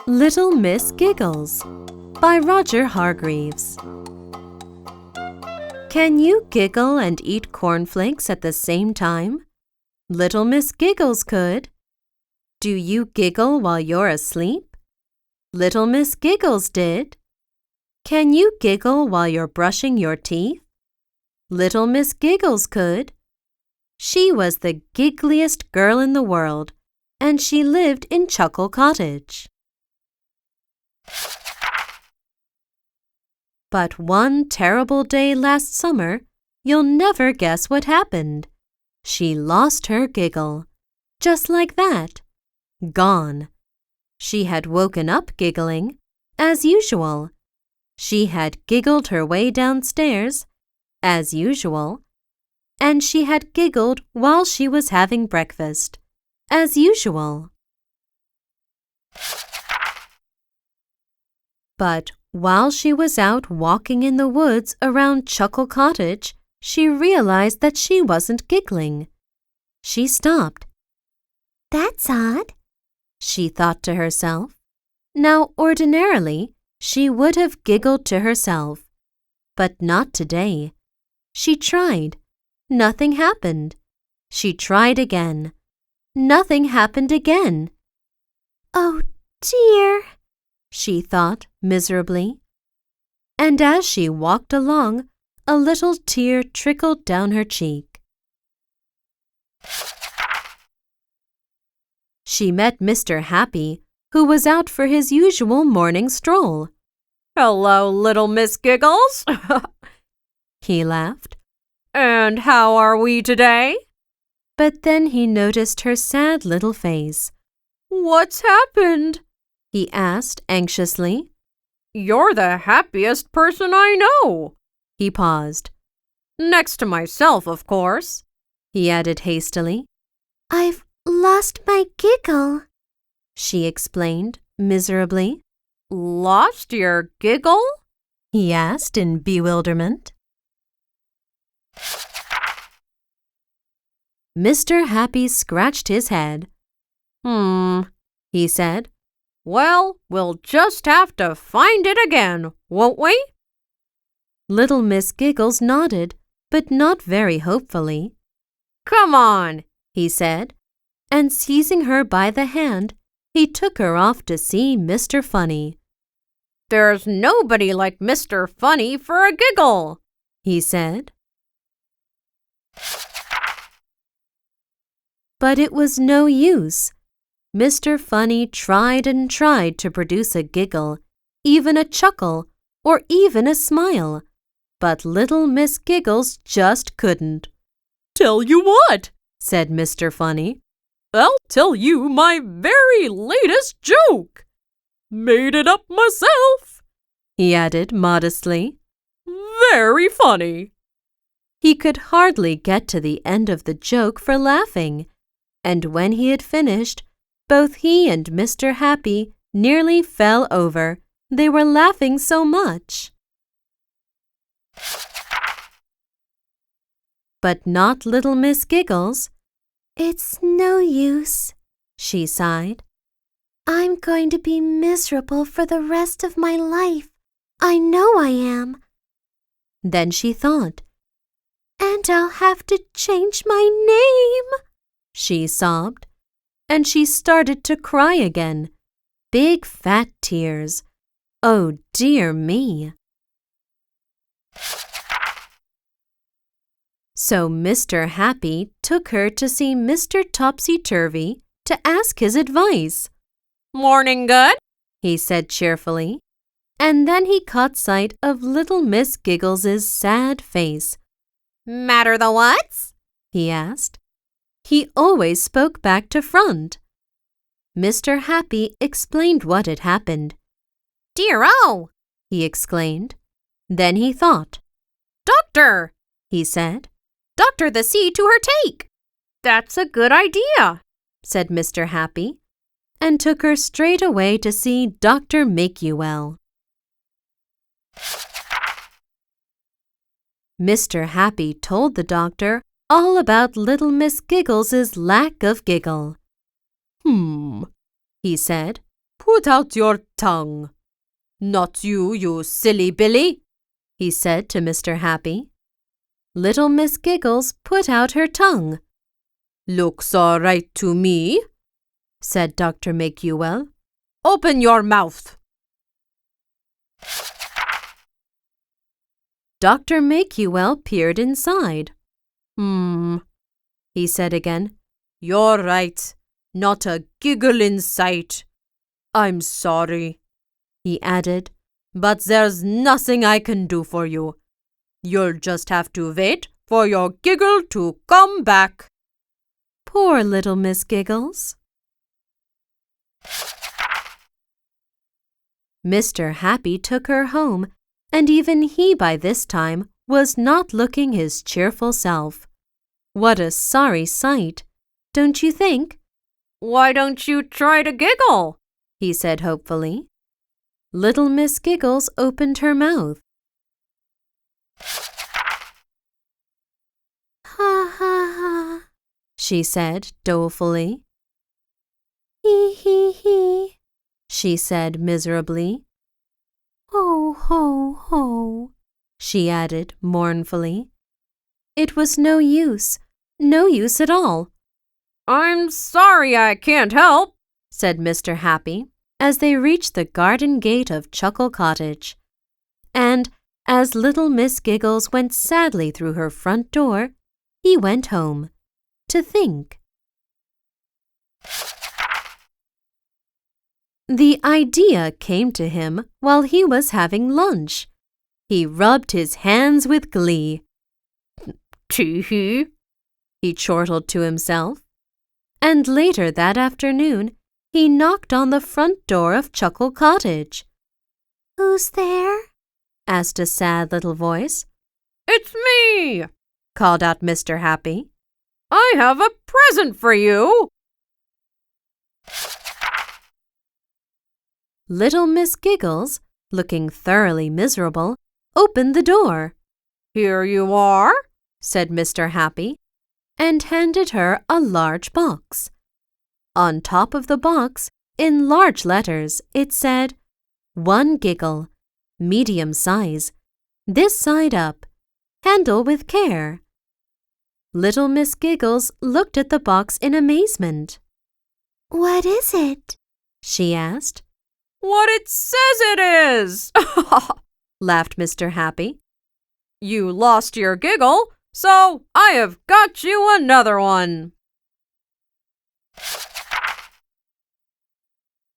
Little Miss Giggles by Roger Hargreaves. Can you giggle and eat cornflakes at the same time? Little Miss Giggles could. Do you giggle while you're asleep? Little Miss Giggles did. Can you giggle while you're brushing your teeth? Little Miss Giggles could. She was the giggliest girl in the world, and she lived in Chuckle Cottage. But one terrible day last summer, you'll never guess what happened. She lost her giggle. Just like that. Gone. She had woken up giggling, as usual. She had giggled her way downstairs, as usual. And she had giggled while she was having breakfast, as usual. But while she was out walking in the woods around Chuckle Cottage, she realized that she wasn't giggling. She stopped. "That's odd," she thought to herself. Now, ordinarily, she would have giggled to herself, but not today. She tried. Nothing happened. She tried again. Nothing happened again. "Oh, dear," she thought miserably. And as she walked along, a little tear trickled down her cheek. She met Mr. Happy, who was out for his usual morning stroll. "Hello, little Miss Giggles," he laughed. "And how are we today?" But then he noticed her sad little face. "What's happened?" he asked anxiously. "You're the happiest person I know." He paused. "Next to myself, of course," he added hastily. "I've lost my giggle," she explained miserably. "Lost your giggle?" he asked in bewilderment. Mr. Happy scratched his head. He said. "Well, we'll just have to find it again, won't we?" Little Miss Giggles nodded, but not very hopefully. "Come on," he said, and seizing her by the hand, he took her off to see Mr. Funny. "There's nobody like Mr. Funny for a giggle," he said. But it was no use. Mr. Funny tried and tried to produce a giggle, even a chuckle, or even a smile. But little Miss Giggles just couldn't. "Tell you what," said Mr. Funny. "I'll tell you my very latest joke. Made it up myself," he added modestly. "Very funny." He could hardly get to the end of the joke for laughing, and when he had finished, both he and Mr. Happy nearly fell over. They were laughing so much. But not little Miss Giggles. "It's no use," she sighed. "I'm going to be miserable for the rest of my life. I know I am." Then she thought. "And I'll have to change my name," she sobbed, and she started to cry again. Big fat tears. Oh, dear me. So Mr. Happy took her to see Mr. Topsy-Turvy to ask his advice. "Morning good," he said cheerfully, and then he caught sight of little Miss Giggles's sad face. "Matter the whats?" he asked. He always spoke back to front. Mr. Happy explained what had happened. "Dear-o!" he exclaimed. Then he thought. "Doctor," he said. "Doctor the sea to her take." "That's a good idea," said Mr. Happy, and took her straight away to see Dr. Make-You-Well. Mr. Happy told the doctor all about little Miss Giggles's lack of giggle. "Hmm," he said. Put out your tongue. Not you, you silly Billy, he said to Mr. Happy. Little Miss Giggles put out her tongue. Looks all right to me, said Dr. Makuel. Open your mouth. Dr. Makuel peered inside. He said again. You're right. Not a giggle in sight. I'm sorry, he added, but there's nothing I can do for you. You'll just have to wait for your giggle to come back. Poor little Miss Giggles. Mr. Happy took her home, and even he by this time was not looking his cheerful self. What a sorry sight, don't you think? Why don't you try to giggle? He said hopefully. Little Miss Giggles opened her mouth. Ha ha ha, she said dolefully. Hee hee hee, she said miserably. Ho ho ho, she added mournfully. It was no use at all. I'm sorry I can't help, said Mr. Happy as they reached the garden gate of Chuckle Cottage. And as little Miss Giggles went sadly through her front door, he went home to think. The idea came to him while he was having lunch. He rubbed his hands with glee. Tee-hee, he chortled to himself. And later that afternoon, he knocked on the front door of Chuckle Cottage. Who's there? asked a sad little voice. It's me, called out Mr. Happy. I have a present for you. Little Miss Giggles, looking thoroughly miserable, opened the door. Here you are, said Mr. Happy, and handed her a large box. On top of the box, in large letters, it said, 1 giggle, medium size, this side up, handle with care. Little Miss Giggles looked at the box in amazement. What is it? she asked. What it says it is, laughed Mr. Happy. You lost your giggle, so I have got you another one.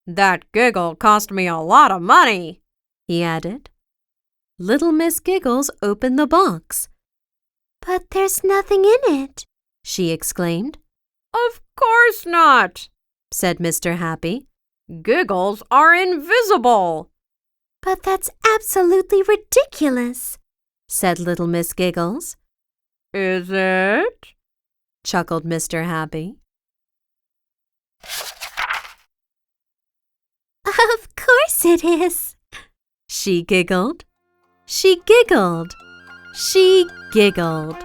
That giggle cost me a lot of money, he added. Little Miss Giggles opened the box. But there's nothing in it, she exclaimed. Of course not, said Mr. Happy. Giggles are invisible. But that's absolutely ridiculous, said little Miss Giggles. Is it? chuckled Mr. Happy. Of course it is, she giggled. She giggled. She giggled.